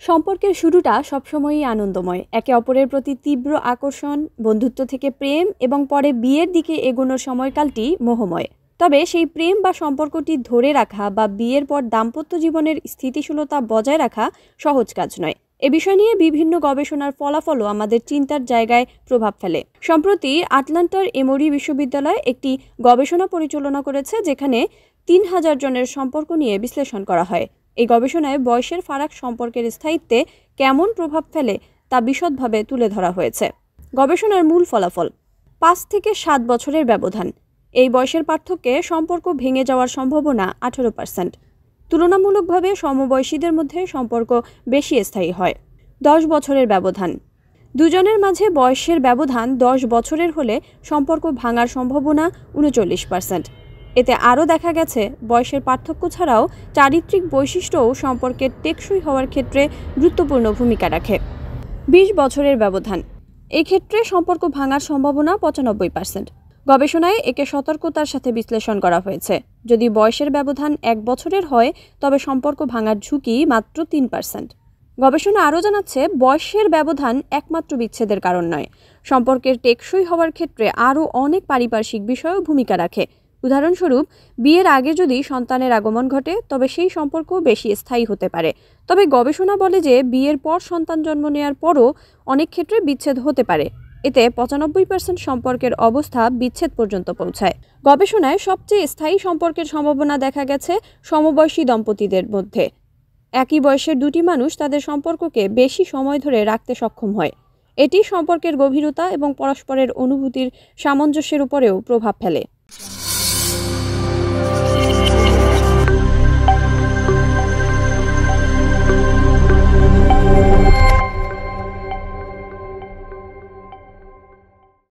সম্পর্কের শুরুটা সবসময়ই আনন্দময়। একে অপরের প্রতি তীব্র আকর্ষণ, বন্ধুত্ব থেকে প্রেম এবং পরে বিয়ের দিকে এগোনোর সময়কালটি মোহময়। তবে সেই প্রেম বা সম্পর্কটি ধরে রাখা বা বিয়ের পর দাম্পত্য জীবনের স্থিতিশীলতা বজায় রাখা সহজ কাজ নয়। এ বিষয় নিয়ে বিভিন্ন গবেষণার ফলাফলও আমাদের চিন্তার জায়গায় প্রভাব ফেলে। সম্প্রতি আটলান্টার এমোরি বিশ্ববিদ্যালয় একটি গবেষণা পরিচালনা করেছে, যেখানে ৩,০০০ জনের সম্পর্ক নিয়ে বিশ্লেষণ করা হয়। এই গবেষণায় বয়সের ফারাক সম্পর্কের স্থায়িত্বে কেমন প্রভাব ফেলে তা বিশদভাবে তুলে ধরা হয়েছে। গবেষণার মূল ফলাফল: ৫ থেকে ৭ বছরের ব্যবধান। এই বয়সের পার্থক্যে সম্পর্ক ভেঙে যাওয়ার সম্ভাবনা ১৮%। তুলনামূলকভাবে সমবয়সীদের মধ্যে সম্পর্ক বেশি স্থায়ী হয়। ১০ বছরের ব্যবধান। দুজনের মাঝে বয়সের ব্যবধান ১০ বছরের হলে সম্পর্ক ভাঙার সম্ভাবনা ৩৯%। এতে আরও দেখা গেছে, বয়সের পার্থক্য ছাড়াও চারিত্রিক বৈশিষ্ট্যও সম্পর্কের টেকসই হওয়ার ক্ষেত্রে গুরুত্বপূর্ণ ভূমিকা রাখে। ২০ বছরের ব্যবধান। এই ক্ষেত্রে সম্পর্ক ভাঙার সম্ভাবনা ৯৫%। গবেষণায় একে সতর্কতার সাথে বিশ্লেষণ করা হয়েছে। যদি বয়সের ব্যবধান ১ বছরের হয়, তবে সম্পর্ক ভাঙার ঝুঁকি মাত্র ৩%। গবেষণা আরও জানাচ্ছে, বয়সের ব্যবধান একমাত্র বিচ্ছেদের কারণ নয়। সম্পর্কের টেকসই হওয়ার ক্ষেত্রে আরও অনেক পারিপার্শ্বিক বিষয়ও ভূমিকা রাখে। উদাহরণস্বরূপ, বিয়ের আগে যদি সন্তানের আগমন ঘটে, তবে সেই সম্পর্ক বেশি স্থায়ী হতে পারে। তবে গবেষণা বলে যে বিয়ের পর সন্তান জন্ম নেওয়ার পরও অনেক ক্ষেত্রে বিচ্ছেদ হতে পারে। এতে ৯৫% সম্পর্কের অবস্থা বিচ্ছেদ পর্যন্ত পৌঁছায়। গবেষণায় সবচেয়ে স্থায়ী সম্পর্কের সম্ভাবনা দেখা গেছে সমবয়সী দম্পতিদের মধ্যে। একই বয়সের দুটি মানুষ তাদের সম্পর্ককে বেশি সময় ধরে রাখতে সক্ষম হয়। এটি সম্পর্কের গভীরতা এবং পরস্পরের অনুভূতির সামঞ্জস্যের উপরেও প্রভাব ফেলে।